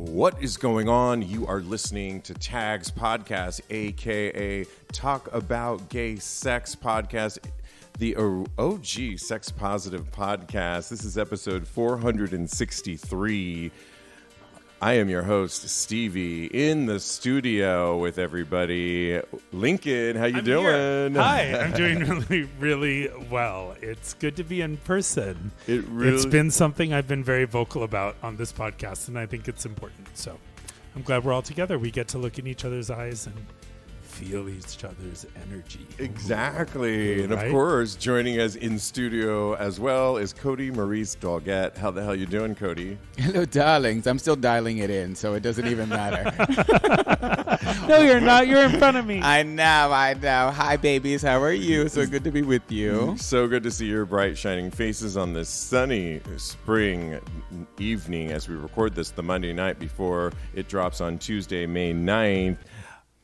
What is going on? You are listening to TAGSPodcast, aka Talk About Gay Sex Podcast, the OG Sex Positive Podcast. This is episode 463. I am your host, Stevie, in the studio with everybody. Lincoln, how you doing? Here. Hi, I'm doing really well. It's good to be in person. It's been something I've been very vocal about on this podcast, and I think it's important. So I'm glad we're all together. We get to look in each other's eyes and feel each other's energy. Exactly. Ooh, and of course, joining us in studio as well is Kodi, Maurice, Doggette. How the hell you doing, Kodi? Hello, darlings. I'm still dialing it in, so it doesn't even matter. No, you're not. You're in front of me. I know. Hi, babies. How are you? So good to be with you. So good to see your bright, shining faces on this sunny spring evening as we record this the Monday night before it drops on Tuesday, May 9th.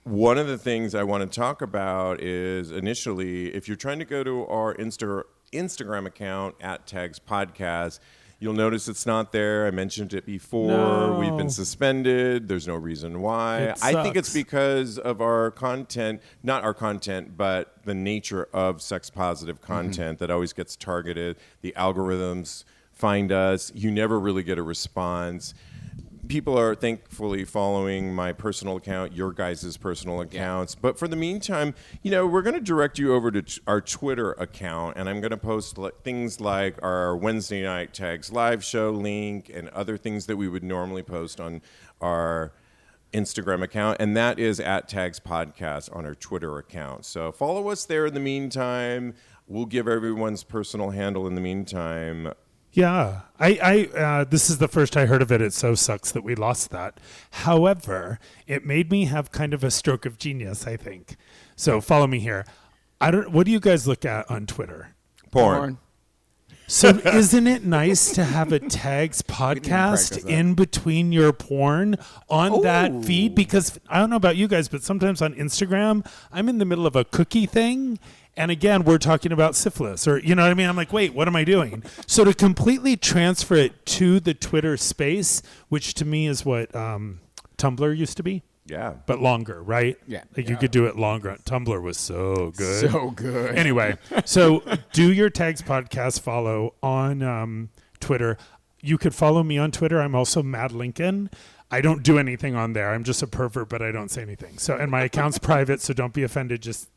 One of the things I want to talk about is initially, if you're trying to go to our Instagram account at TAGSPodcast, you'll notice it's not there. I mentioned it before. No. We've been suspended. There's no reason why. I think it's because of our content, not our content, but the nature of sex positive content that always gets targeted. The algorithms find us. You never really get a response. People are thankfully following my personal account, your guys' personal accounts. Yeah. But for the meantime, we're going to direct you over to our Twitter account, and I'm going to post things like our Wednesday night Tags live show link and other things that we would normally post on our Instagram account, and that is at Tags Podcast on our Twitter account. So follow us there in the meantime. We'll give everyone's personal handle in the meantime. Yeah, I this is the first I heard of it. It so sucks that we lost that. However, it made me have kind of a stroke of genius, I think. So follow me here. What do you guys look at on Twitter? Porn. So isn't it nice to have a Tags podcast in between your porn on that feed? Because I don't know about you guys, but sometimes on Instagram, I'm in the middle of a cookie thing. And again, we're talking about syphilis, or you know what I mean? I'm like, wait, what am I doing? So to completely transfer it to the Twitter space, which to me is what Tumblr used to be. Yeah. But longer, right? Yeah. You could do it longer. Tumblr was so good. So good. Anyway, so do your Tags Podcast follow on Twitter. You could follow me on Twitter. I'm also Mad Lincoln. I don't do anything on there. I'm just a pervert, but I don't say anything. So, and my account's private, so don't be offended. Just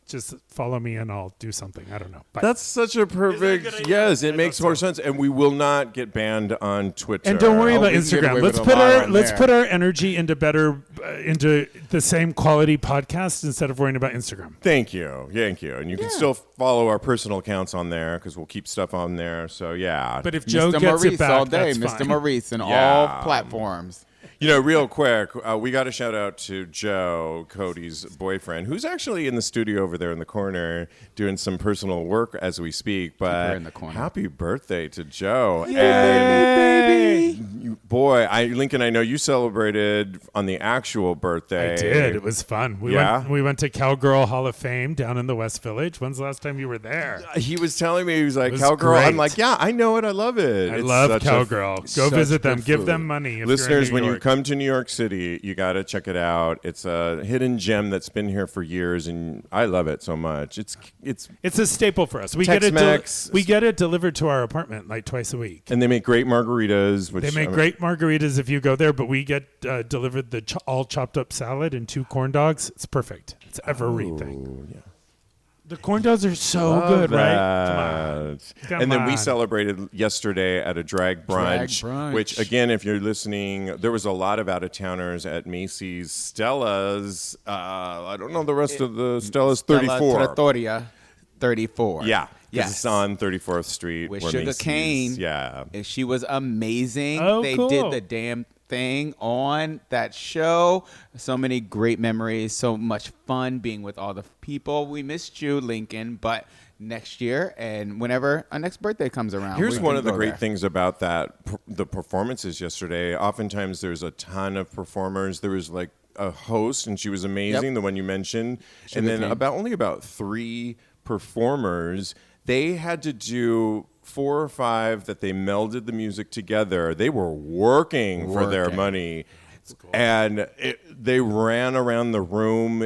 follow me and I'll do something. I don't know. Bye. That's such a perfect. Yes, it makes more sense, and we will not get banned on Twitter. And don't worry about Instagram. Let's put our energy into into the same quality podcast instead of worrying about Instagram. Thank you, and you can still follow our personal accounts on there because we'll keep stuff on there. So yeah. But if Joe Mr. gets Maurice it back, all day, that's Mr. fine. Maurice, and all platforms. Real quick, we got to shout out to Joe, Kodi's boyfriend, who's actually in the studio over there in the corner doing some personal work as we speak. But in the corner. Happy birthday to Joe. Yay, and baby. Boy, Lincoln, I know you celebrated on the actual birthday. I did. It was fun. We went to Cowgirl Hall of Fame down in the West Village. When's the last time you were there? He was telling me, he was like, Cowgirl. Great. I'm like, yeah, I know it. I love it. I love Cowgirl. Go visit them. Give them money. If Listeners, you're in New when York. you come to New York City, you got to check it out. It's a hidden gem that's been here for years, and I love it so much. It's a staple for us. We Tex-Mex. get it delivered to our apartment like twice a week. And they make great margaritas. They make great margaritas if you go there, but we get delivered the all chopped up salad and 2 corn dogs. It's perfect. It's everything. Yeah. The corn dogs are so good, right? Come on. Then we celebrated yesterday at a drag brunch, which, again, if you're listening, there was a lot of out-of-towners at Macy's. Stella's, I don't know the rest of the Stella's 34. Trattoria 34. Yeah. Yes. It's on 34th Street. With where Sugar Macy's, Cane. Yeah. And she was amazing. Oh, they cool. did the damn thing on that show. So many great memories. So much fun being with all the people. We missed you, Lincoln, but next year and whenever our next birthday comes around. Here's one of the great things about the performances yesterday. Oftentimes there's a ton of performers. There was like a host, and she was amazing, the one you mentioned. And then only about 3 performers. They had to do 4 or 5 that they melded the music together. They were working for their money. Cool. And they ran around the room.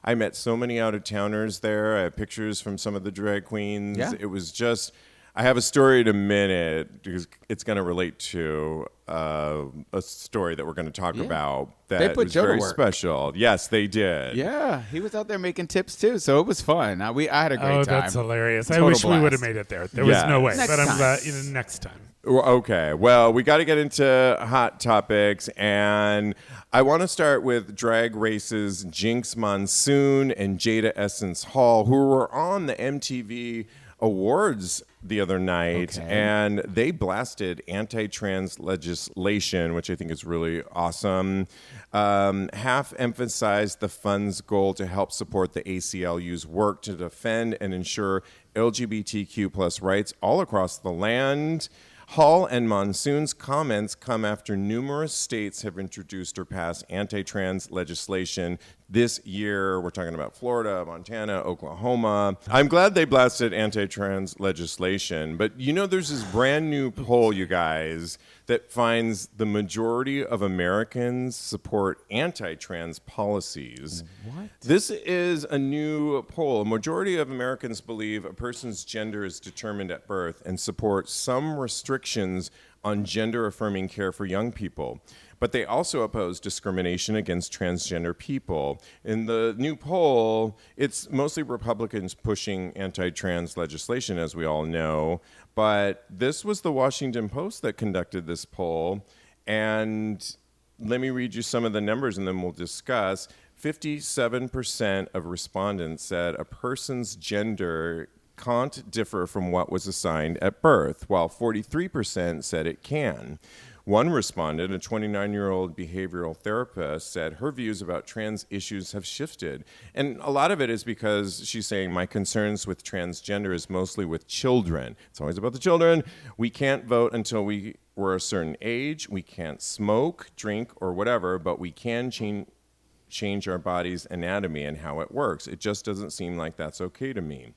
I met so many out-of-towners there. I have pictures from some of the drag queens. Yeah. It was just, I have a story in a minute because it's going to relate to a story that we're going to talk about that put was Joe to very work. special. Yes, they did. Yeah, he was out there making tips too, so it was fun. I had a great time. Oh, that's hilarious. I Total wish we would have blast. made it there. There was no way. Next But I'm time. glad next time. Okay, well, we got to get into hot topics, and I want to start with Drag Race's Jinkx, Monsoon, and Jaida Essence Hall, who were on the MTV Awards the other night, and they blasted anti-trans legislation, which I think is really awesome. Half emphasized the fund's goal to help support the ACLU's work to defend and ensure LGBTQ plus rights all across the land. Hall and Monsoon's comments come after numerous states have introduced or passed anti-trans legislation this year. We're talking about Florida, Montana, Oklahoma. I'm glad they blasted anti-trans legislation, but there's this brand new poll, you guys, that finds the majority of Americans support anti-trans policies. What? This is a new poll. A majority of Americans believe a person's gender is determined at birth and support some restrictions on gender-affirming care for young people. But they also oppose discrimination against transgender people. In the new poll, it's mostly Republicans pushing anti-trans legislation, as we all know. But this was the Washington Post that conducted this poll. And let me read you some of the numbers, and then we'll discuss. 57% of respondents said a person's gender can't differ from what was assigned at birth, while 43% said it can. One respondent, a 29-year-old behavioral therapist, said her views about trans issues have shifted. And a lot of it is because she's saying, my concerns with transgender is mostly with children. It's always about the children. We can't vote until we're a certain age. We can't smoke, drink, or whatever, but we can change our body's anatomy and how it works. It just doesn't seem like that's okay to me.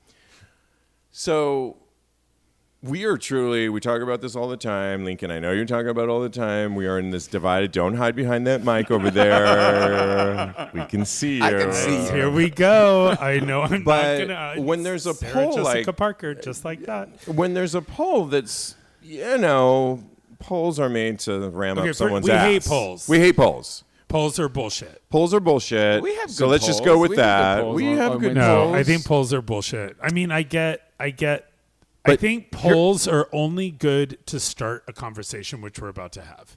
So we talk about this all the time. Lincoln, I know you're talking about it all the time. We are in this divided. Don't hide behind that mic over there. We can see you. I can see you. Here we go. I know I'm But not going to. when there's a Sarah poll Jessica like- Parker, just like that. When there's a poll that's, polls are made to ram Okay, up someone's we ass. hate polls. We hate polls. Polls are bullshit. Polls are bullshit. We have so good let's just polls. go with We have good that. polls We on- have on good Wednesday. No, polls. I think polls are bullshit. I mean, I But think polls are only good to start a conversation, which we're about to have.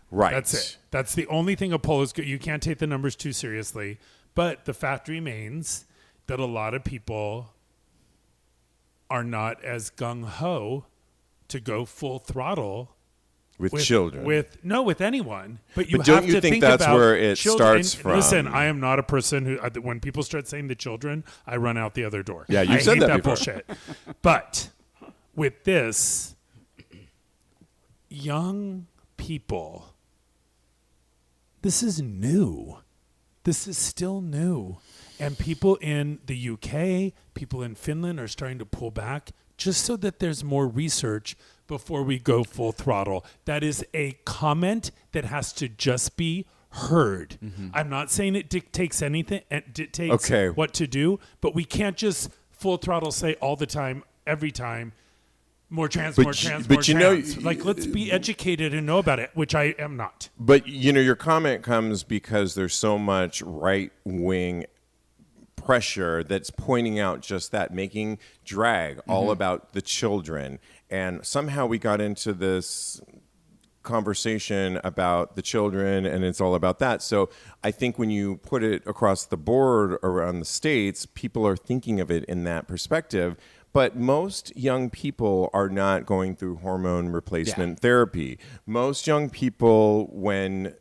Right. That's it. That's the only thing a poll is good. You can't take the numbers too seriously. But the fact remains that a lot of people are not as gung-ho to go full throttle With children. with anyone. But But have don't you to think about that's where it children. starts And from? Listen, I am not a person who, when people start saying the children, I run out the other door. Yeah, you've I said hate that before. bullshit. But with this, young people, this is new. This is still new. And people in the UK, people in Finland are starting to pull back just so that there's more research before we go full throttle. That is a comment that has to just be heard. I'm not saying it dictates anything, it dictates Okay. what to do, but we can't just full throttle say all the time, every time, more trans, But more trans, but more you know- trans. Like, let's be educated and know about it, which I am not. But, your comment comes because there's so much right-wing pressure that's pointing out just that, making drag all about the children. And somehow we got into this conversation about the children, and it's all about that. So I think when you put it across the board around the states, people are thinking of it in that perspective. But most young people are not going through hormone replacement therapy. Most young people, when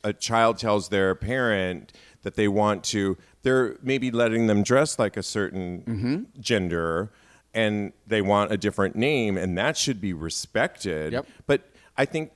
a child tells their parent that they want to, they're maybe letting them dress like a certain gender, and they want a different name, and that should be respected. Yep. But I think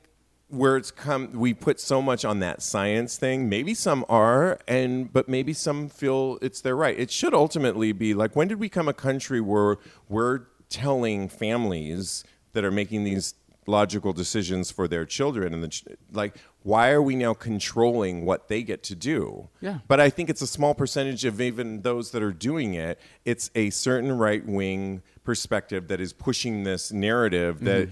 where it's come, we put so much on that science thing. Maybe some are, but maybe some feel it's their right. It should ultimately be like, when did we become a country where we're telling families that are making these logical decisions for their children, and why are we now controlling what they get to do? Yeah. But I think it's a small percentage of even those that are doing it. It's a certain right-wing perspective that is pushing this narrative that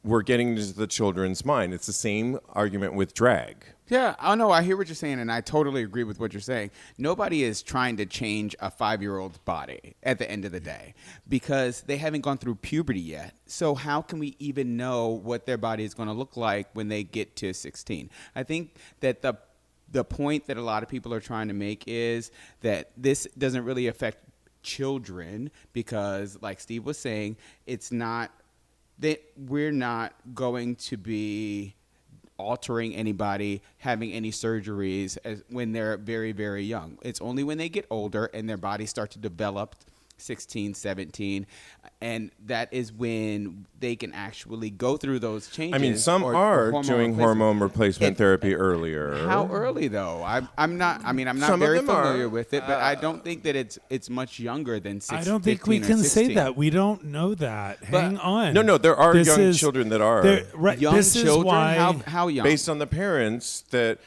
we're getting into the children's mind. It's the same argument with drag. Yeah, I know. I hear what you're saying, and I totally agree with what you're saying. Nobody is trying to change a 5-year-old's body at the end of the day because they haven't gone through puberty yet. So how can we even know what their body is going to look like when they get to 16? I think that the point that a lot of people are trying to make is that this doesn't really affect children because, like Steve was saying, it's not that we're not going to be altering anybody, having any surgeries when they're very, very young. It's only when they get older and their bodies start to develop, 16, 17, and that is when they can actually go through those changes. I mean, some are doing hormone replacement therapy earlier. How early though? I'm not Some very of them familiar are. with it, but I don't think that it's much younger than 16. I don't think we can say that. We don't know that. Hang on. No, there are This young is- children that are. Young this children? is why How young? Based on the parents that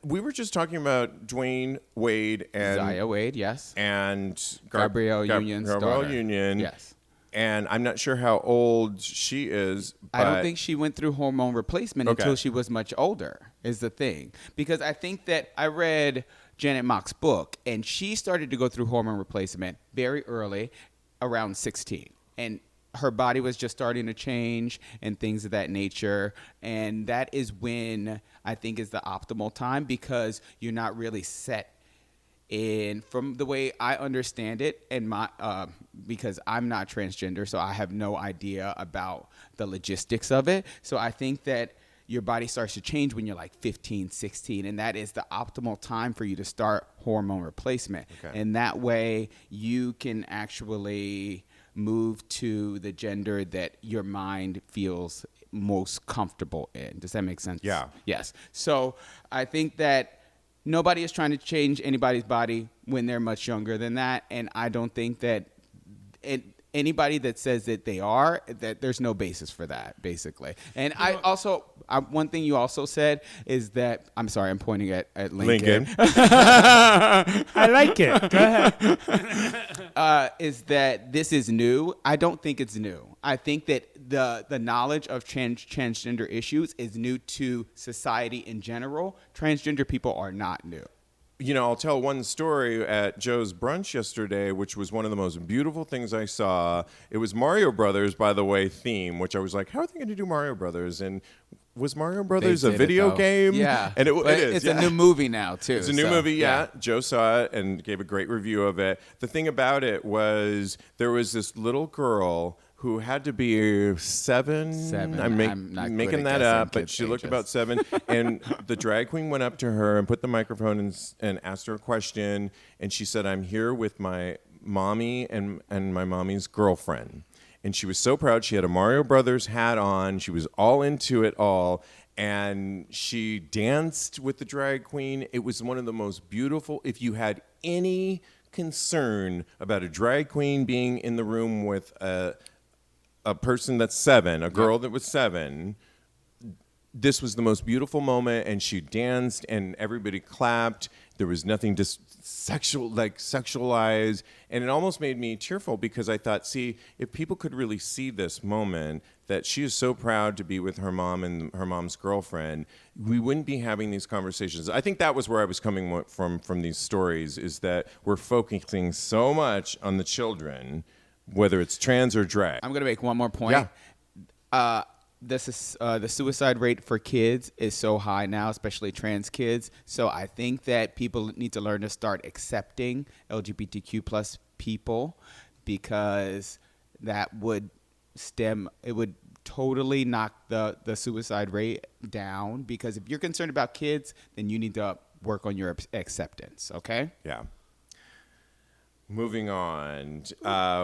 we were just talking about Dwayne Wade and Zaya Wade, yes. and Gabrielle Union's Gabrielle daughter. Union. Yes. And I'm not sure how old she is. But I don't think she went through hormone replacement Okay. until she was much older, is the thing. Because I think that I read Janet Mock's book, and she started to go through hormone replacement very early, around 16. And her body was just starting to change and things of that nature. And that is when I think is the optimal time because you're not really set in, from the way I understand it, and my because I'm not transgender, so I have no idea about the logistics of it. So I think that your body starts to change when you're like 15, 16, and that is the optimal time for you to start hormone replacement. Okay. And that way you can actually move to the gender that your mind feels most comfortable in. Does that make sense? Yeah. Yes. So I think that nobody is trying to change anybody's body when they're much younger than that, and I don't think that anybody that says that they are, that there's no basis for that, basically. And one thing you also said is that, I'm sorry, I'm pointing at Lincoln. I like it. Go ahead. Is that this is new. I don't think it's new. I think that the knowledge of transgender issues is new to society in general. Transgender people are not new. You know, I'll tell one story at Joe's brunch yesterday, which was one of the most beautiful things I saw. It was Mario Brothers, by the way, theme, which I was like, how are they going to do Mario Brothers? And was Mario Brothers a video game? Yeah. And it is. It's a new movie now, too. It's a new movie, yeah. Joe saw it and gave a great review of it. The thing about it was there was this little girl who had to be 7. I'm not making good at that guessing up, but kids' she looked ages. about 7. And the drag queen went up to her and put the microphone and asked her a question. And she said, I'm here with my mommy and my mommy's girlfriend. And she was so proud. She had a Mario Brothers hat on. She was all into it all. And she danced with the drag queen. It was one of the most beautiful. If you had any concern about a drag queen being in the room with a person that's 7, a girl that was 7, this was the most beautiful moment, and she danced, and everybody clapped. There was nothing sexualized, and it almost made me tearful because I thought, see, if people could really see this moment, that she is so proud to be with her mom and her mom's girlfriend, we wouldn't be having these conversations. I think that was where I was coming from these stories, is that we're focusing so much on the children, whether it's trans or drag. I'm going to make one more point. Yeah. The suicide rate for kids is so high now, especially trans kids. So I think that people need to learn to start accepting LGBTQ plus people, because that would totally knock the suicide rate down. Because if you're concerned about kids, then you need to work on your acceptance. Okay? Yeah. Moving on,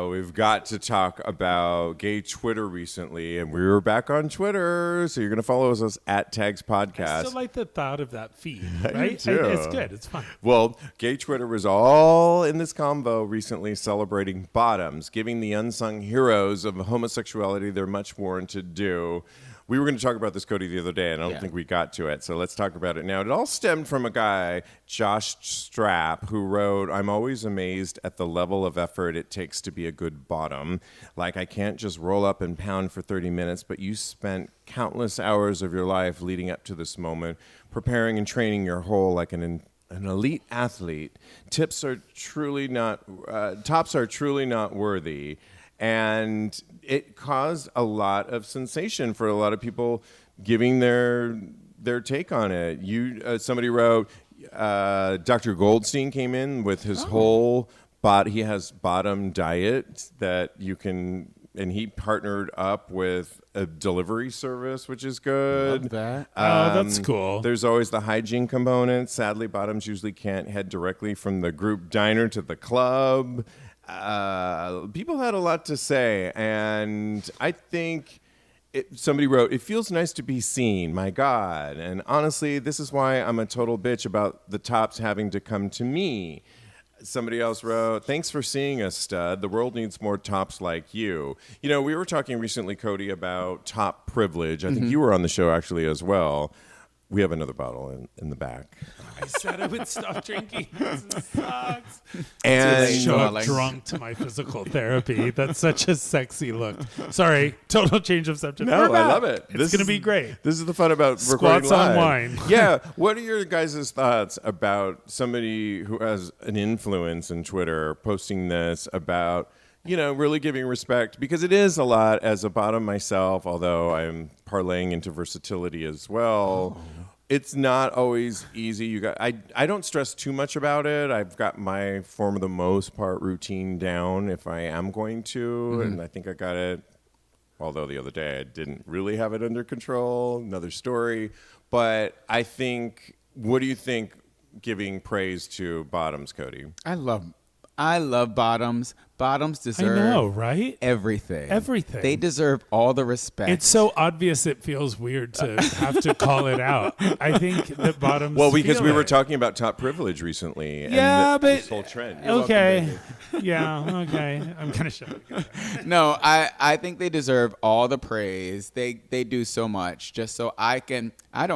we've got to talk about gay Twitter recently, and we were back on Twitter, so you're going to follow us at TAGSPodcast. I still like the thought of that feed, right? I do too. It's good. It's fun. Well, gay Twitter was all in this combo recently celebrating bottoms, giving the unsung heroes of homosexuality their much warranted due. We were going to talk about this, Kodi, the other day, and I don't think we got to it. So let's talk about it now. It all stemmed from a guy, Josh Strapp, who wrote, "I'm always amazed at the level of effort it takes to be a good bottom. Like, I can't just roll up and pound for 30 minutes, but you spent countless hours of your life leading up to this moment, preparing and training your whole like an elite athlete. Tops are truly not worthy." And it caused a lot of sensation for a lot of people giving their take on it. Somebody wrote, Dr. Goldstein came in with his whole he has bottom diet that you can, and he partnered up with a delivery service, which is good. Love that. That's cool. There's always the hygiene component. Sadly, bottoms usually can't head directly from the group diner to the club. People had a lot to say, and I think somebody wrote, "It feels nice to be seen, my God. And honestly, this is why I'm a total bitch about the tops having to come to me." Somebody else wrote, "Thanks for seeing us, stud. The world needs more tops like you." You know, we were talking recently, Kodi, about top privilege. I think you were on the show actually as well. We have another bottle in the back. I said I would stop drinking. This sucks. And Show up drunk to my physical therapy. That's such a sexy look. Sorry, total change of subject. No, I love it. It's going to be great. This is the fun about Squats recording live. on wine. Yeah. What are your guys' thoughts about somebody who has an influence in Twitter posting this about, you know, really giving respect? Because it is a lot as a bottom myself, although I'm parlaying into versatility as well. It's not always easy. I don't stress too much about it. I've got my, for the most part, routine down if I am going to, and I think I got it. Although the other day I didn't really have it under control. Another story. But I think, what do you think giving praise to bottoms, Kodi? I love bottoms. Bottoms deserve everything. Everything. They deserve all the respect. It's so obvious it feels weird to have to call it out. I think that bottoms because we feel were it. talking about top privilege recently. Yeah, and but this whole trend. You're okay. welcome, Yeah, okay. I'm going to shut it. No, I think they deserve all the praise. They do so much just so I can. I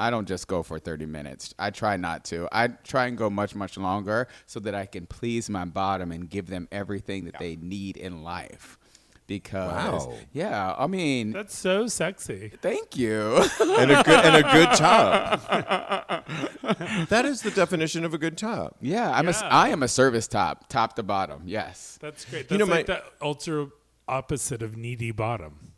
don't just go for 30 minutes. I try not to. I try and go much, much longer so that I can please my bottom and give them everything that they need in life. Because, I mean, That's so sexy. thank you. and a good top. That is the definition of a good top. I am a service top to bottom. Yes. That's great. That's like the ultra opposite of needy bottom.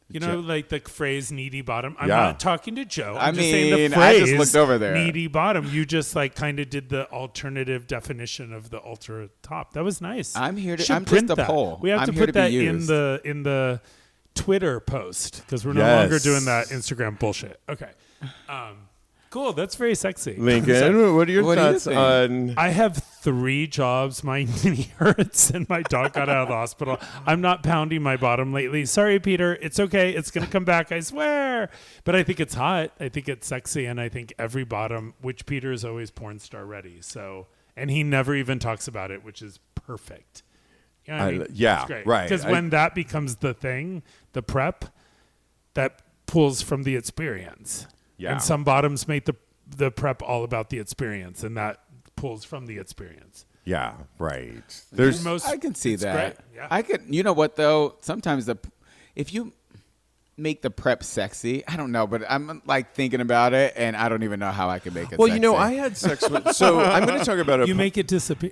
You know, like the phrase needy bottom. I'm not talking to Joe. I'm just saying the phrase I just looked over there. Needy bottom. You just like kind of did the alternative definition of the ultra top. That was nice. I'm here to Should I'm print just a that. poll. We have I'm to here put to that be used. in the Twitter post because we're no longer doing that Instagram bullshit. Okay. Cool. That's very sexy. Lincoln, what are your thoughts on... I have 3 jobs. My knee hurts and my dog got out of the hospital. I'm not pounding my bottom lately. Sorry, Peter. It's okay. It's going to come back. I swear. But I think it's hot. I think it's sexy. And I think every bottom, which Peter is always porn star ready. So, and he never even talks about it, which is perfect. You know what I mean? Yeah, it's great. right. Because when that becomes the thing, the prep, that pulls from the experience. Yeah. And some bottoms make the prep all about the experience, and that pulls from the experience. Yeah, right. I can see that. Great. Yeah. I could. You know what though? Sometimes if you make the prep sexy, I don't know, but I'm like thinking about it, and I don't even know how I can make it. Well, sexy. you know, I had sex with. So I'm going to talk about it. You make it disappear.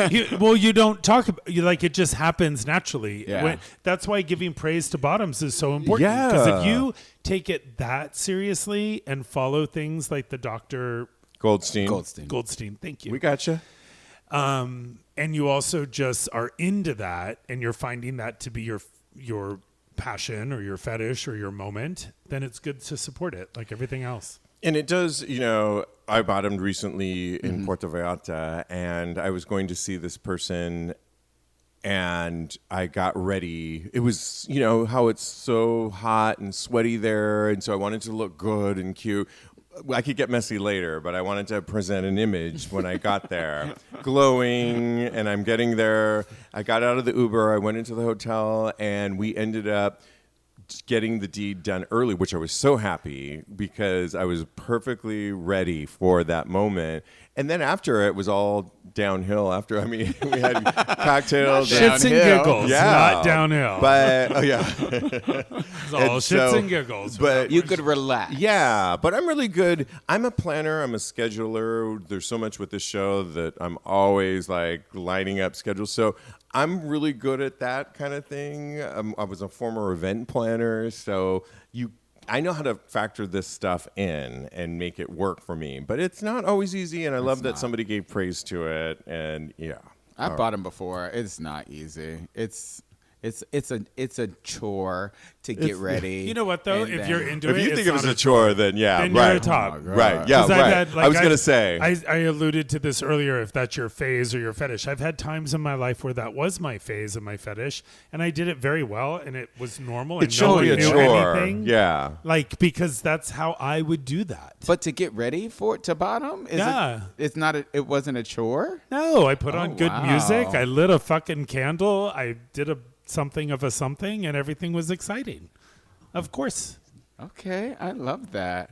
You don't talk about. It just happens naturally. Yeah. That's why giving praise to bottoms is so important. Yeah. Because if you take it that seriously and follow things like the Dr. Goldstein. Thank you. We got you. And you also just are into that, and you're finding that to be your passion or your fetish or your moment, then it's good to support it like everything else. And it does, I bottomed recently in Puerto Vallarta, and I was going to see this person, and I got ready. It was, you know, how it's so hot and sweaty there, and so I wanted to look good and cute. I could get messy later, but I wanted to present an image when I got there. Glowing, and I'm getting there. I got out of the Uber, I went into the hotel, and we ended up getting the deed done early, which I was so happy because I was perfectly ready for that moment. And then after, it was all downhill. After, I mean, we had cocktails. Shits and giggles, not downhill. But, It's all shits and giggles. But You could relax. yeah, but I'm really good. I'm a planner. I'm a scheduler. There's so much with this show that I'm always like lining up schedules. So I'm really good at that kind of thing. I was a former event planner, so I know how to factor this stuff in and make it work for me. But it's not always easy, and I love that somebody gave praise to it. And yeah, I bought them before. It's not easy. It's a chore to get ready. You know what though? And If then- you're into if it, you think it's it was not a chore, then yeah, then right, you're a top. right, yeah, 'Cause I've right. had, like, I was gonna say, I alluded to this earlier. If that's your phase or your fetish, I've had times in my life where that was my phase and my fetish, and I did it very well, and it was normal, and it no should one be a knew chore. anything. Yeah, Like, because that's how I would do that. But to get ready for it to bottom, it wasn't a chore. No, I put on good wow. music. I lit a fucking candle. I did something of a something, and everything was exciting. Of course. Okay, I love that.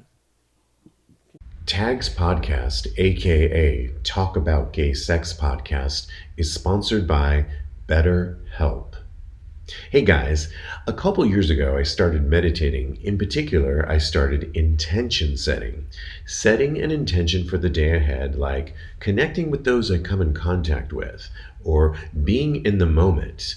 TAGSPodcast, aka Talk About Gay Sex Podcast, is sponsored by BetterHelp. Hey guys, a couple years ago I started meditating. In particular, I started intention setting. Setting an intention for the day ahead, like connecting with those I come in contact with, or being in the moment.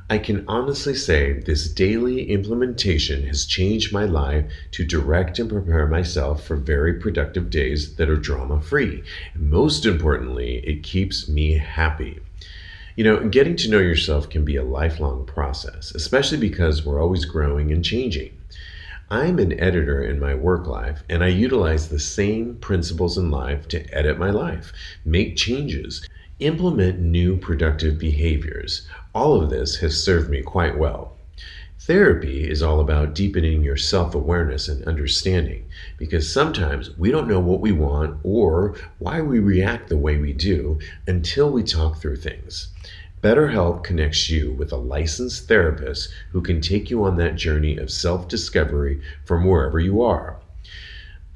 I can honestly say this daily implementation has changed my life to direct and prepare myself for very productive days that are drama-free. And most importantly, it keeps me happy. You know, getting to know yourself can be a lifelong process, especially because we're always growing and changing. I'm an editor in my work life, and I utilize the same principles in life to edit my life, make changes, implement new productive behaviors. All of this has served me quite well. Therapy is all about deepening your self-awareness and understanding, because sometimes we don't know what we want or why we react the way we do until we talk through things. BetterHelp connects you with a licensed therapist who can take you on that journey of self-discovery from wherever you are.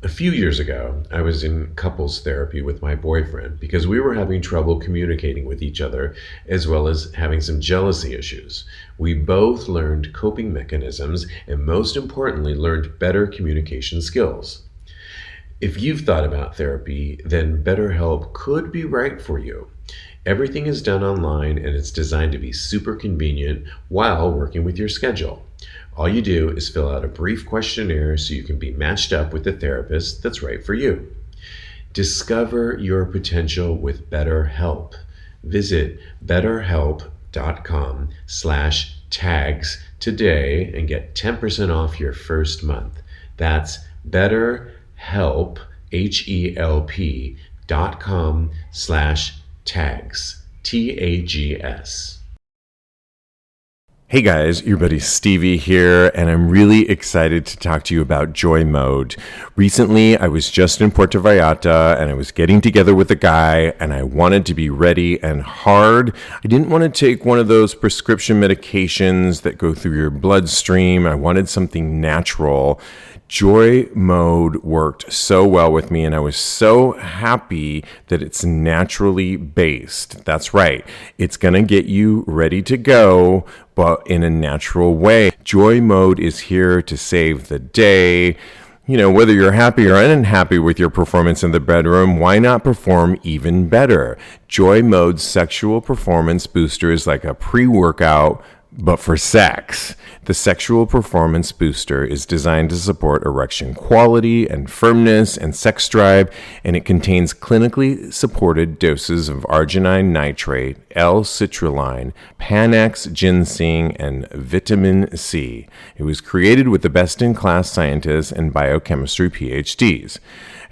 A few years ago, I was in couples therapy with my boyfriend because we were having trouble communicating with each other, as well as having some jealousy issues. We both learned coping mechanisms and, most importantly, learned better communication skills. If you've thought about therapy, then BetterHelp could be right for you. Everything is done online, and it's designed to be super convenient while working with your schedule. All you do is fill out a brief questionnaire so you can be matched up with the therapist that's right for you. Discover your potential with BetterHelp. Visit betterhelp.com/tags today and get 10% off your first month. That's BetterHelp, HELP.com/tags, TAGS. Hey guys, your buddy Stevie here, and I'm really excited to talk to you about Joy Mode. Recently, I was just in Puerto Vallarta, and I was getting together with a guy, and I wanted to be ready and hard. I didn't want to take one of those prescription medications that go through your bloodstream. I wanted something natural. Joy Mode worked so well with me, and I was so happy that it's naturally based. That's right. It's going to get you ready to go, but in a natural way. Joy Mode is here to save the day. You know, whether you're happy or unhappy with your performance in the bedroom, why not perform even better? Joy Mode's sexual performance booster is like a pre-workout, but for sex. The Sexual Performance Booster is designed to support erection quality and firmness and sex drive, and it contains clinically supported doses of arginine nitrate L-citrulline, Panax ginseng, and vitamin C. It was created with the best-in-class scientists and biochemistry PhDs.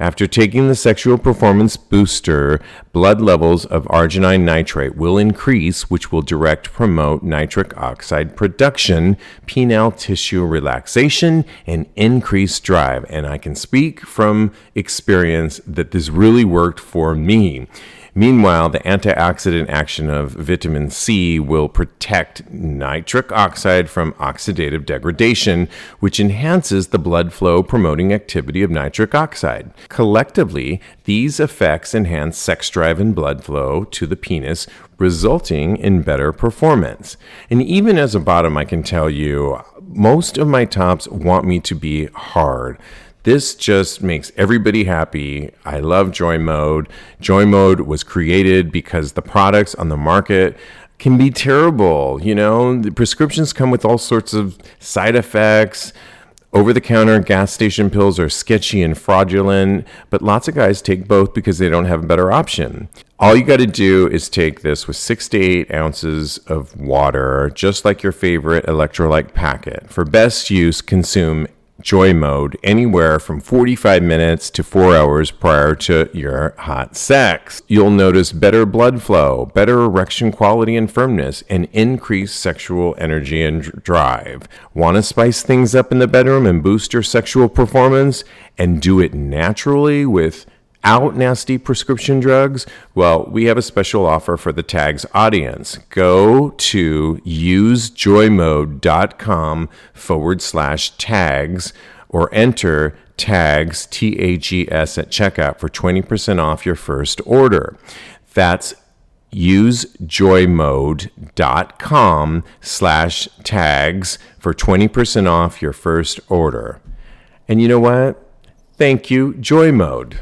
After taking the sexual performance booster, blood levels of arginine nitrate will increase, which will direct promote nitric oxide production, penile tissue relaxation, and increased drive. And I can speak from experience that this really worked for me. Meanwhile, the antioxidant action of vitamin C will protect nitric oxide from oxidative degradation, which enhances the blood flow promoting activity of nitric oxide. Collectively, these effects enhance sex drive and blood flow to the penis, resulting in better performance. And even as a bottom, I can tell you, most of my tops want me to be hard. This just makes everybody happy. I love Joy Mode. Joy Mode was created because the products on the market can be terrible. You know, the prescriptions come with all sorts of side effects. Over-the-counter gas station pills are sketchy and fraudulent, but lots of guys take both because they don't have a better option. All you got to do is take this with 6 to 8 ounces of water, just like your favorite electrolyte packet. For best use, consume Joy Mode anywhere from 45 minutes to 4 hours prior to your hot sex. You'll notice better blood flow, better erection quality and firmness, and increased sexual energy and drive. Want to spice things up in the bedroom and boost your sexual performance and do it naturally without nasty prescription drugs? Well, we have a special offer for the TAGS audience. Go to usejoymode.com/tags or enter TAGS, TAGS at checkout for 20% off your first order. That's usejoymode.com/tags for 20% off your first order. And you know what? Thank you, Joy Mode.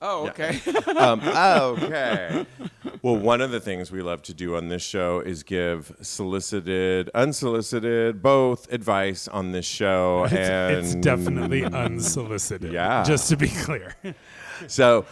Oh, okay. Okay. Well, one of the things we love to do on this show is give solicited, unsolicited, both advice on this show. It's definitely unsolicited. Yeah. Just to be clear. So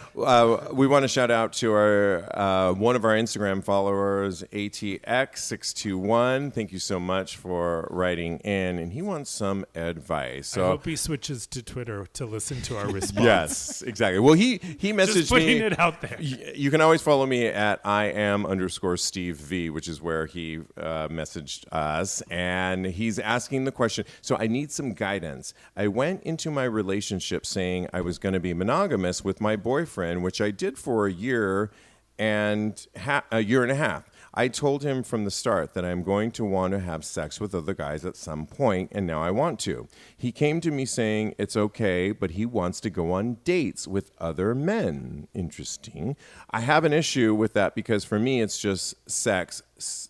we want to shout out to our one of our Instagram followers, ATX621. Thank you so much for writing in, and he wants some advice. So I hope he switches to Twitter to listen to our response. Yes, exactly. Well, he messaged Just putting me. it out there. You can always follow me at IAM_Steve V, which is where he messaged us, and he's asking the question. So I need some guidance. I went into my relationship saying I was going to be monogamous with my boyfriend, which I did for a year and a year and a half. I told him from the start that I'm going to want to have sex with other guys at some point, and now I want to. He came to me saying it's okay, but he wants to go on dates with other men. Interesting. I have an issue with that because for me, it's just sex,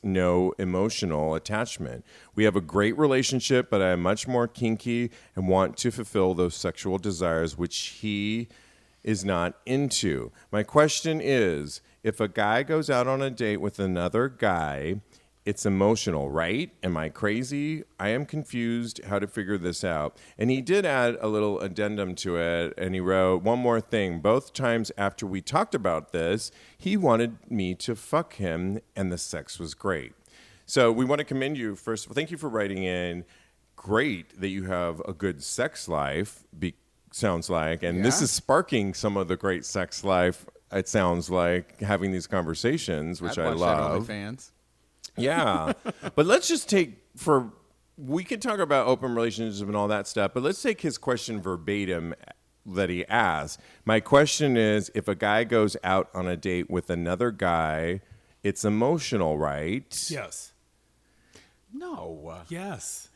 no emotional attachment. We have a great relationship, but I am much more kinky and want to fulfill those sexual desires, which he is not into. My question is, if a guy goes out on a date with another guy, it's emotional, right? Am I crazy? I am confused how to figure this out. And he did add a little addendum to it, and he wrote, one more thing. Both times after we talked about this, he wanted me to fuck him, and the sex was great. So we want to commend you, first of all. Thank you for writing in. Great that you have a good sex life, sounds like. And this is sparking some of the great sex life, it sounds like, having these conversations, which I love. Fans. Yeah. But let's just we could talk about open relationships and all that stuff, but let's take his question verbatim that he asked. My question is, if a guy goes out on a date with another guy, it's emotional, right? Yes. No. Yes.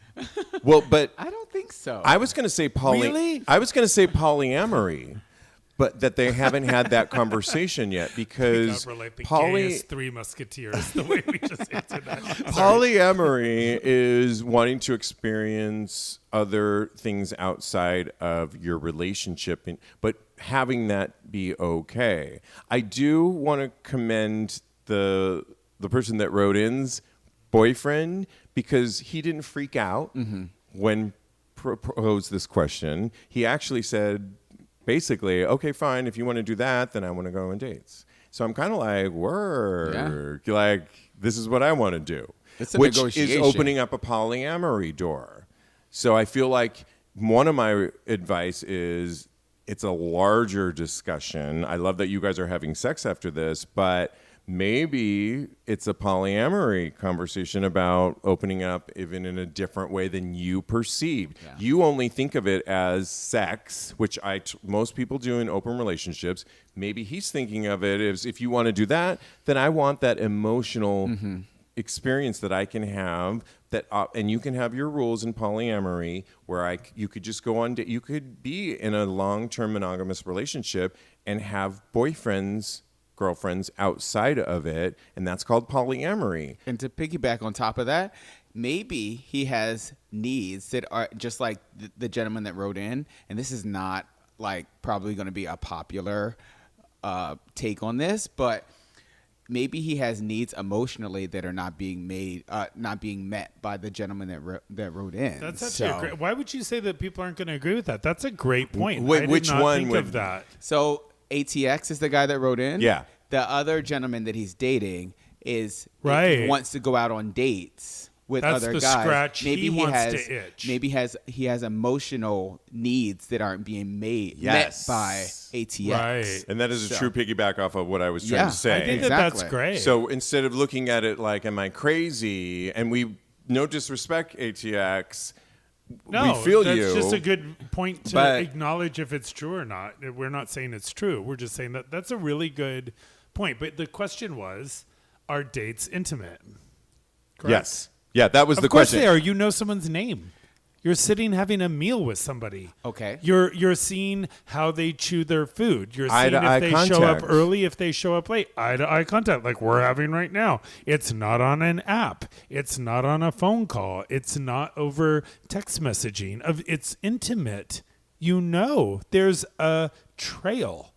Well, but I don't think so. I was going to say Really? I was going to say polyamory, but that they haven't had that conversation yet because Like the gayest Three Musketeers, the way we just answered that. polyamory is wanting to experience other things outside of your relationship, but having that be okay. I do want to commend the person that wrote in's boyfriend because he didn't freak out when proposed this question. He actually said, basically, okay, fine, if you want to do that, then I want to go on dates. So I'm kind of like, work. Like, this is what I want to do. It's a which negotiation. is opening up a polyamory door. So I feel like one of my advice is it's a larger discussion. I love that you guys are having sex after this, but maybe it's a polyamory conversation about opening up even in a different way than you perceived. Yeah. You only think of it as sex, which most people do in open relationships. Maybe he's thinking of it as, if you want to do that, then I want that emotional experience that I can have. That and you can have your rules in polyamory where you could just go on. You could be in a long-term monogamous relationship and have boyfriends, girlfriends outside of it, and that's called polyamory. And to piggyback on top of that, maybe he has needs that are just like the gentleman that wrote in, and this is not like probably going to be a popular take on this, but maybe he has needs emotionally that are not being met by the gentleman that wrote in. That's actually a great. Why would you say that people aren't going to agree with that? That's a great point. Wait, I which did not one think would of that? So ATX is the guy that wrote in. Yeah. The other gentleman that he's dating wants to go out on dates with That's other the guys. scratch Maybe he wants to itch. Maybe he has emotional needs that aren't being met by ATX. Right. And that is a true piggyback off of what I was trying to say. I think that's great. So instead of looking at it like, am I crazy? And no disrespect, ATX. No, we feel that's you. just a good point to acknowledge if it's true or not. We're not saying it's true. We're just saying that that's a really good point. But the question was, are dates intimate? Correct? Yes. Yeah, that was the Of question. course they are. You know someone's name. You're sitting having a meal with somebody. Okay. You're seeing how they chew their food. You're Eye seeing to eye if they show up contact. early, if they show up late. Eye to eye contact like we're having right now. It's not on an app. It's not on a phone call. It's not over text messaging. It's intimate. You know, there's a trail.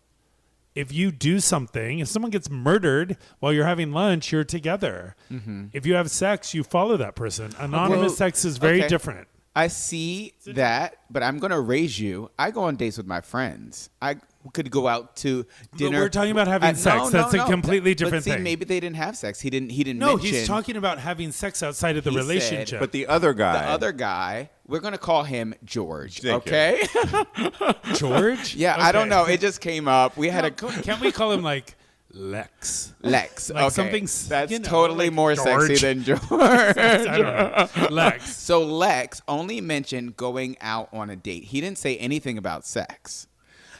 If you do something, if someone gets murdered while you're having lunch, you're together. Mm-hmm. If you have sex, you follow that person. Anonymous sex is very different. I see that, but I'm going to raise you. I go on dates with my friends. I could go out to dinner. But we're talking about having sex. That's a completely different thing. Maybe they didn't have sex. He didn't No, mention. he's talking about having sex outside of the relationship. But the other guy. We're going to call him George. Thank okay? George? Yeah, Okay. I don't know. It just came up. We had Can't we call him like Lex? Lex. Like okay. something, That's totally like more George. sexy than George. I don't know. Lex. So Lex only mentioned going out on a date. He didn't say anything about sex.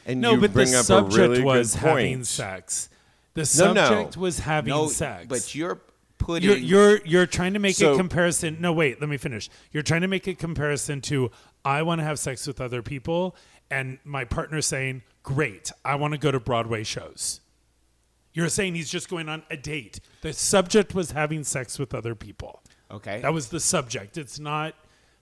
And No, you but the bring up a subject really was good having point. sex. The subject was having No, sex. but you're putting... You're trying to make So- a comparison. No, wait, let me finish. You're trying to make a comparison to I want to have sex with other people, and my partner saying, great, I want to go to Broadway shows. You're saying he's just going on a date. The subject was having sex with other people. Okay. That was the subject. It's not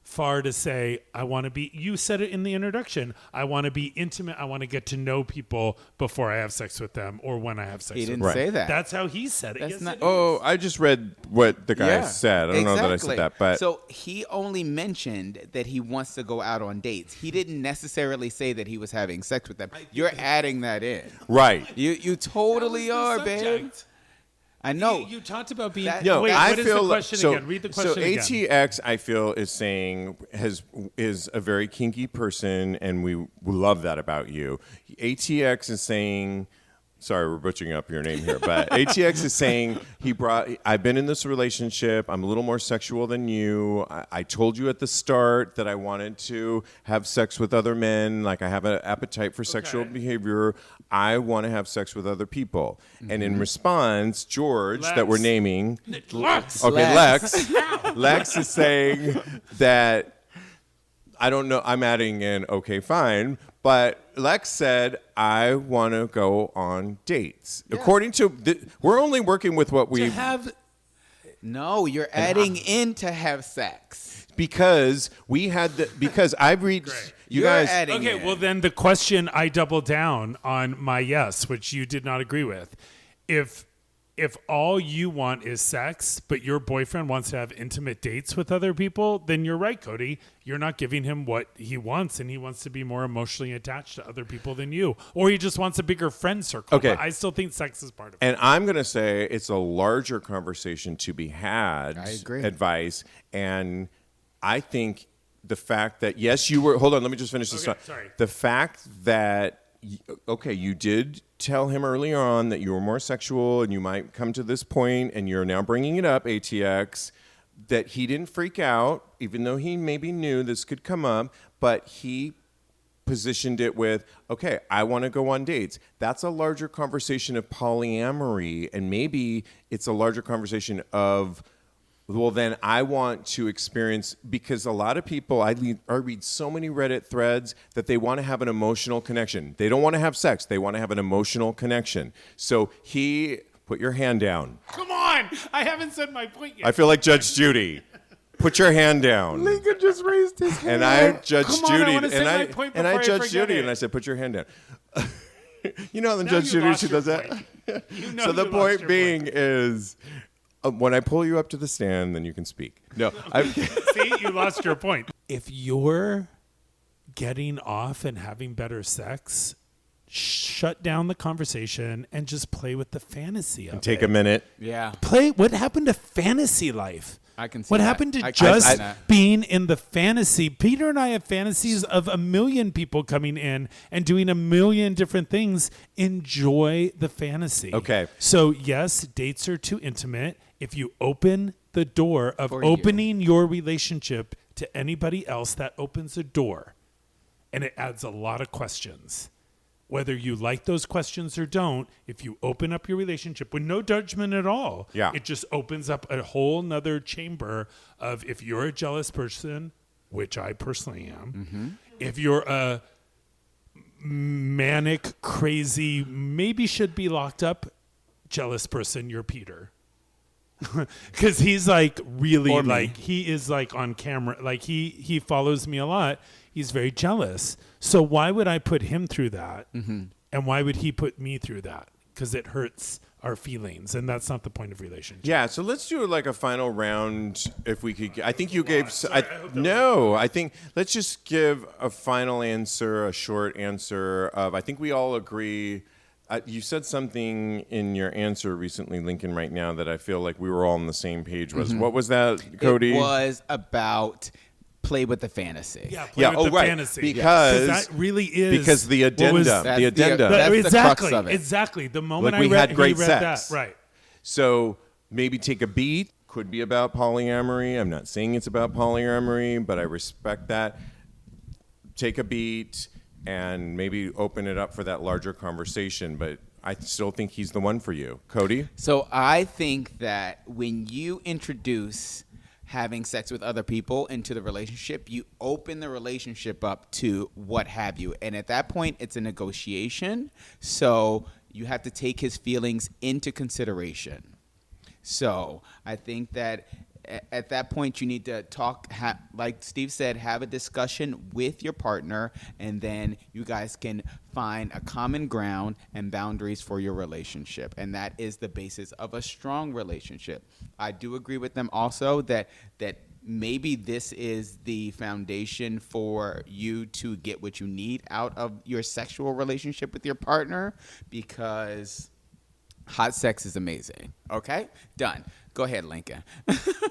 far to say, I want to be, you said it in the introduction, I want to be intimate. I want to get to know people before I have sex with them or when I have sex He with them. didn't say that. That's how he said it. That's Yes, not- it is. Oh, I just read what the guy said. I don't know that I said that, but So he only mentioned that he wants to go out on dates. He didn't necessarily say that he was having sex with them. You're adding that in. right. You totally are, babe. Subject. I know. You talked about being. That- No, wait, I what is feel the question so, again? Read the question so again. ATX, I feel, is saying is a very kinky person, and we love that about you. ATX is saying, sorry, we're butchering up your name here, but ATX is saying I've been in this relationship. I'm a little more sexual than you. I told you at the start that I wanted to have sex with other men. Like I have an appetite for sexual behavior. I want to have sex with other people. Mm-hmm. And in response, George, that we're naming, Lex. okay, Lex is saying that, I don't know, I'm adding in, okay, fine, but Lex said, I want to go on dates. Yeah. According to, we're only working with what we have. No, you're adding in to have sex. Because I've reached, Great. you You're guys. adding Okay, in. well then the question, I double down on my yes, which you did not agree with. If if all you want is sex, but your boyfriend wants to have intimate dates with other people, then you're right, Kodi. You're not giving him what he wants, and he wants to be more emotionally attached to other people than you. Or he just wants a bigger friend circle. Okay. But I still think sex is part of it. And I'm going to say it's a larger conversation to be had. I agree. Advice. And I think the fact that, yes, you were, hold on, let me just finish this. Okay, sorry. The fact that, okay, you did tell him earlier on that you were more sexual and you might come to this point and you're now bringing it up, ATX, that he didn't freak out, even though he maybe knew this could come up, but he positioned it with, okay, I want to go on dates. That's a larger conversation of polyamory, and maybe it's a larger conversation of, well, then I want to experience, because a lot of people, I read so many Reddit threads that they want to have an emotional connection. They don't want to have sex. They want to have an emotional connection. So put your hand down. Come on! I haven't said my point yet. I feel like Judge Judy. Put your hand down. Lincoln just raised his hand. And I judged Come on, Judy. I wanna say my point before I judged forget Judy, it. and I said, put your hand down. You know, the Now Judge you Judy, lost she your does that. point. You know So the you lost point your being point. is, when I pull you up to the stand, then you can speak. No, See, you lost your point. If you're getting off and having better sex, shut down the conversation and just play with the fantasy of take it. a minute. Yeah. Play. What happened to fantasy life? I can see What that. happened to I can just see that. being in the fantasy? Peter and I have fantasies of a million people coming in and doing a million different things. Enjoy the fantasy. Okay. So yes, dates are too intimate. If you open the door of For you. opening your relationship to anybody else, that opens a door, and it adds a lot of questions. Whether you like those questions or don't, if you open up your relationship with no judgment at all, Yeah. it just opens up a whole nother chamber of, if you're a jealous person, which I personally am, if you're a manic, crazy, maybe should be locked up jealous person, you're Peter. Because he's like really Or me. like, he is like on camera, like he follows me a lot. He's very jealous. So why would I put him through that? And why would he put me through that? Because it hurts our feelings, and that's not the point of relationship. Yeah, so let's do like a final round if we could. I think you gave. Sorry, I hope that I think let's just give a final answer, a short answer of. I think we all agree. You said something in your answer recently, Lincoln, right now that I feel like we were all on the same page. What was that, Kodi? It was about play with the fantasy. Yeah, play with the fantasy. Because that really is because the what was- addendum, That's the the- addendum. that's the exactly, crux of it. exactly. The moment Like we I read, had great he read sex. that, right? So maybe take a beat. Could be about polyamory. I'm not saying it's about polyamory, but I respect that. Take a beat and maybe open it up for that larger conversation. But I still think he's the one for you. Kodi? So I think that when you introduce having sex with other people into the relationship, you open the relationship up to what have you. And at that point, it's a negotiation. So you have to take his feelings into consideration. So I think that at that point, you need to talk, like Steve said, have a discussion with your partner, and then you guys can find a common ground and boundaries for your relationship. And that is the basis of a strong relationship. I do agree with them also that maybe this is the foundation for you to get what you need out of your sexual relationship with your partner, because hot sex is amazing. Okay? Done. Go ahead, Lincoln.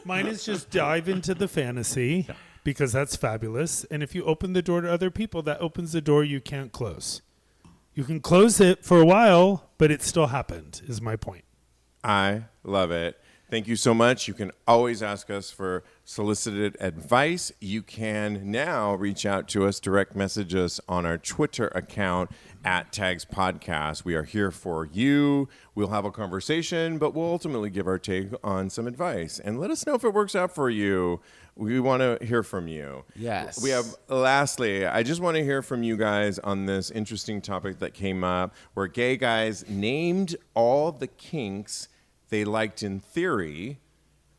Mine is just dive into the fantasy because that's fabulous. And if you open the door to other people, that opens the door you can't close. You can close it for a while, but it still happened, is my point. I love it. Thank you so much. You can always ask us for solicited advice. You can now reach out to us, direct message us on our Twitter account at TAGSPodcast. We are here for you. We'll have a conversation, but we'll ultimately give our take on some advice. And let us know if it works out for you. We want to hear from you. Yes. We have, lastly, I just want to hear from you guys on this interesting topic that came up where gay guys named all the kinks they liked in theory,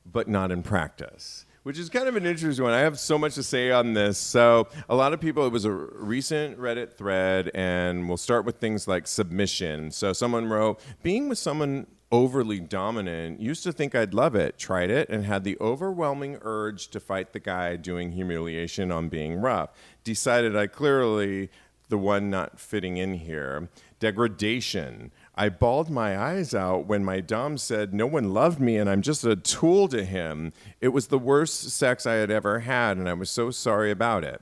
but not in practice, which is kind of an interesting one. I have so much to say on this. So a lot of people, it was a recent Reddit thread, and we'll start with things like submission. So someone wrote, being with someone overly dominant, used to think I'd love it, tried it, and had the overwhelming urge to fight the guy doing humiliation on being rough. Decided I clearly the one not fitting in here. Degradation. I bawled my eyes out when my dom said no one loved me and I'm just a tool to him. It was the worst sex I had ever had, and I was so sorry about it.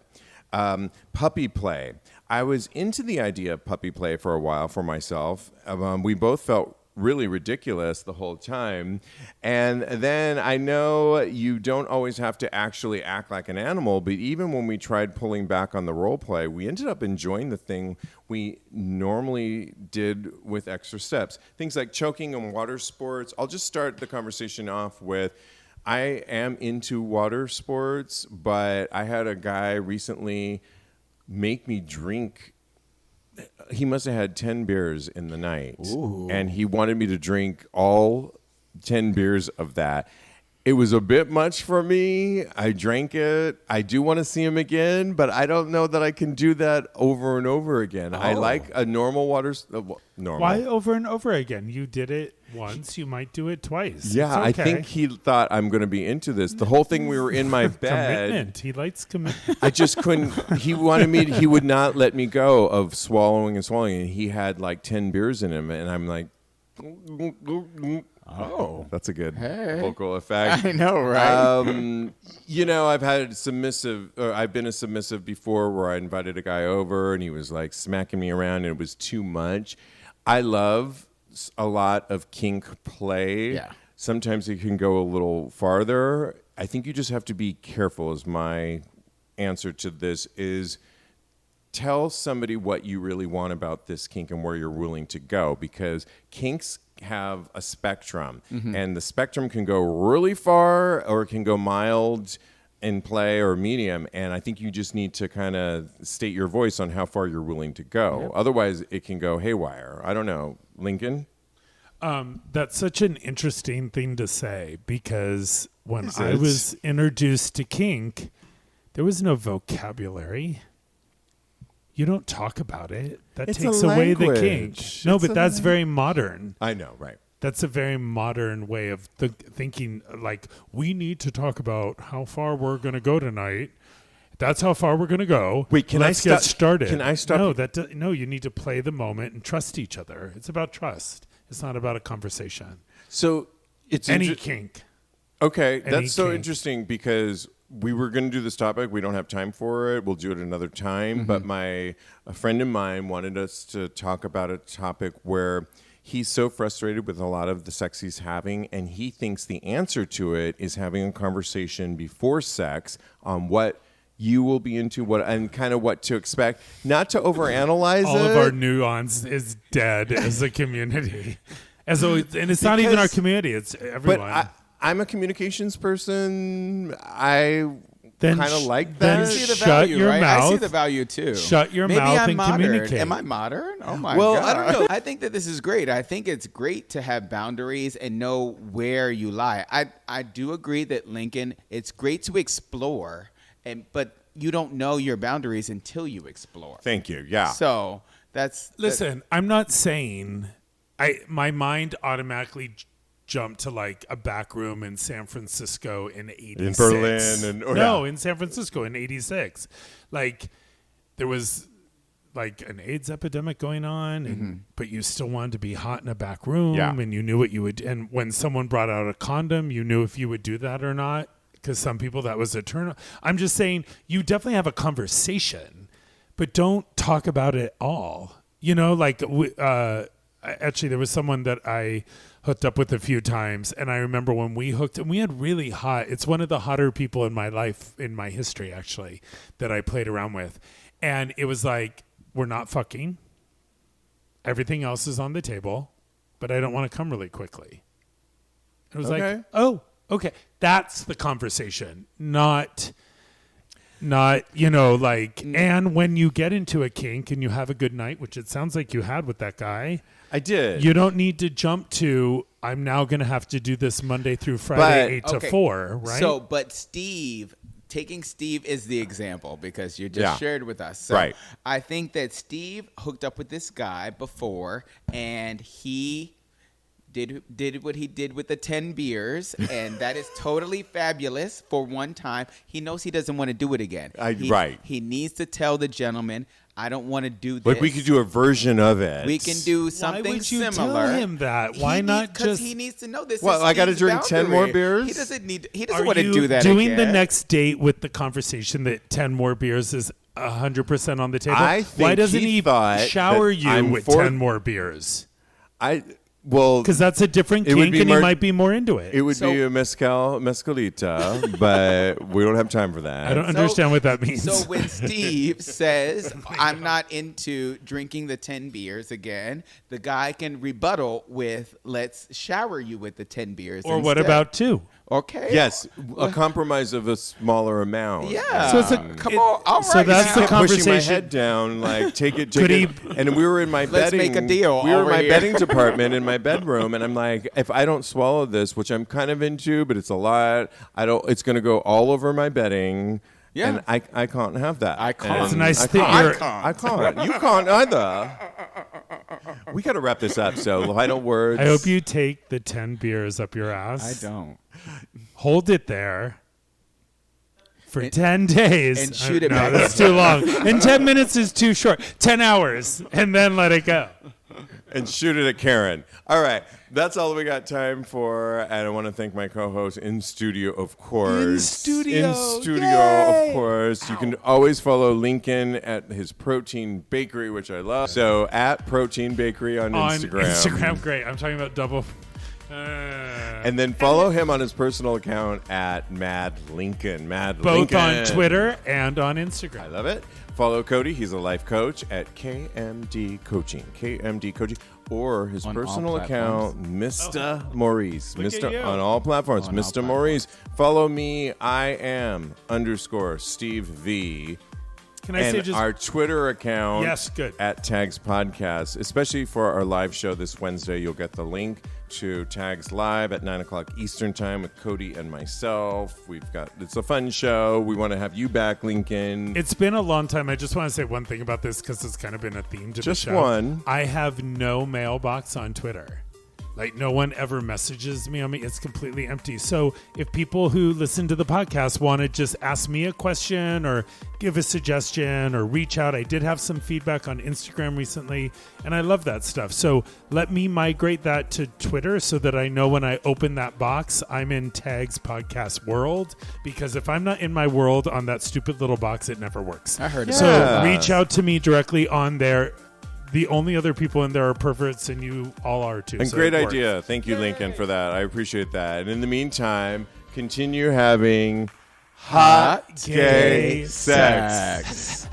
Puppy play. I was into the idea of puppy play for a while for myself. We both felt really ridiculous the whole time. And then I know you don't always have to actually act like an animal, but even when we tried pulling back on the role play, we ended up enjoying the thing we normally did with extra steps. Things like choking and water sports. I'll just start the conversation off with, I am into water sports, but I had a guy recently make me drink. He must have had 10 beers in the night. Ooh. And he wanted me to drink all 10 beers of that. It was a bit much for me. I drank it. I do want to see him again, but I don't know that I can do that over and over again. Oh. I like a normal water. Normal. Why over and over again? You did it once. You might do it twice. Yeah, okay. I think he thought I'm going to be into this. The whole thing, we were in my bed. Commitment. He likes commitment. I just couldn't. He wanted me. He would not let me go of swallowing and swallowing. And he had like 10 beers in him, and I'm like. Oh, that's a good vocal effect. I know, right? I've been a submissive before, where I invited a guy over and he was like smacking me around and it was too much. I love a lot of kink play. Yeah. Sometimes it can go a little farther. I think you just have to be careful, is my answer to this, is tell somebody what you really want about this kink and where you're willing to go, because kinks have a spectrum, and the spectrum can go really far or it can go mild in play or medium, and I think you just need to kind of state your voice on how far you're willing to go. Yep. Otherwise, it can go haywire. I don't know. Lincoln? That's such an interesting thing to say, because when I was introduced to kink, there was no vocabulary. You don't talk about it. That takes away the kink. No, but that's very modern. I know, right. That's a very modern way of thinking, like, we need to talk about how far we're going to go tonight. That's how far we're going to go. Wait, Let's get started. Can I stop? No, you need to play the moment and trust each other. It's about trust. It's not about a conversation. So it's any kink. Okay, that's so interesting, because we were going to do this topic. We don't have time for it. We'll do it another time. But a friend of mine wanted us to talk about a topic where he's so frustrated with a lot of the sex he's having, and he thinks the answer to it is having a conversation before sex on what you will be into, and kind of what to expect, not to overanalyze All of our nuance is dead as a community. And it's not even our community. It's everyone. But I'm a communications person. I kind of like that. I see the value, right? I see the value too. Shut your mouth and communicate. Am I modern? Oh my God. I don't know. I think that this is great. I think it's great to have boundaries and know where you lie. I do agree that, Lincoln, it's great to explore, but you don't know your boundaries until you explore. Thank you. Yeah. So listen, I'm not saying my mind automatically jumped to like a back room in San Francisco in 86. In Berlin. In San Francisco in 86. Like, there was like an AIDS epidemic going on, but you still wanted to be hot in a back room, and you knew what you would. And when someone brought out a condom, you knew if you would do that or not, because some people that was a turn on. I'm just saying, you definitely have a conversation, but don't talk about it all. Actually, there was someone that I hooked up with a few times, and I remember when we hooked, and we had really hot. It's one of the hotter people in my life, in my history, actually, that I played around with, and it was like, we're not fucking. Everything else is on the table, but I don't want to come really quickly. It was like, oh, okay, that's the conversation, not. And when you get into a kink and you have a good night, which it sounds like you had with that guy. I did. You don't need to jump to, I'm now going to have to do this Monday through Friday, 8 to 4, right? So, but taking Steve is the example, because you just shared with us. So right. I think that Steve hooked up with this guy before, and he did what he did with the 10 beers, and that is totally fabulous for one time. He knows he doesn't want to do it again. Right. He needs to tell the gentleman, I don't want to do this. Like we could do a version of it. We can do something Why would you similar. tell him that? Why not just? Because he needs to know this. Well, is I got to Steve's drink 10 more boundary. beers? He doesn't Are want to you do that doing again. the next date with the conversation that 10 more beers is 100% on the table? I think Why doesn't he he thought shower that you I'm with for- 10 more beers? Because that's a different it would kink, be and more- he might be more into it. it would be a mezcalita, but we don't have time for that. I don't understand what that means. So when Steve says, I'm not into drinking the 10 beers again, the guy can rebuttal with, let's shower you with the 10 beers or what instead. about 2? Okay. Yes, a compromise of a smaller amount. Yeah. So it's a- Come on. All right. so that's now. the Kept pushing my conversation. head down, like take it. Could he- And we were in my Let's bedding. make a deal We were in over my here. bedding department in my bedroom, and I'm like, if I don't swallow this, which I'm kind of into, but it's a lot. It's going to go all over my bedding. Yeah. And I can't have that. I can't. And It's nice I that can't. you're- I can't. You can't either. We got to wrap this up. So final words. I hope you take the 10 beers up your ass. I don't. Hold it there for 10 days. and shoot it No, back. that's too long. And 10 minutes is too short. 10 hours, and then let it go. And shoot it at Karen. All right. That's all we got time for. And I want to thank my co-host in studio, of course. In studio. Of course. You can always follow Lincoln at his Protein Bakery, which I love. So at Protein Bakery on Instagram. Instagram, great. I'm talking about double. And then follow him on his personal account at Mad Lincoln. Both on Twitter and on Instagram. I love it. Follow Kodi. He's a life coach at KMD Coaching. KMD Coaching. Or his On all personal account, Mr. Maurice. Look at you. On all platforms, On all Mr. Maurice. Follow me. I am _Steve V. Can I And say just our Twitter account Yes, good. at TAGSPodcast, especially for our live show this Wednesday. You'll get the link to Tags Live at 9 o'clock Eastern Time with Kodi and myself. It's a fun show. We want to have you back, Lincoln. It's been a long time. I just want to say one thing about this because it's kind of been a theme to Just the show. one. I have no mailbox on Twitter. Like, no one ever messages me on me. It's completely empty. So if people who listen to the podcast want to just ask me a question or give a suggestion or reach out, I did have some feedback on Instagram recently, and I love that stuff. So let me migrate that to Twitter so that I know when I open that box, I'm in Tags Podcast world. Because if I'm not in my world on that stupid little box, it never works. I heard So Yeah. reach out to me directly on there. The only other people in there are perverts, and you all are too. And so great it works. idea. Thank you, Lincoln, for that. I appreciate that. And in the meantime, continue having hot gay sex.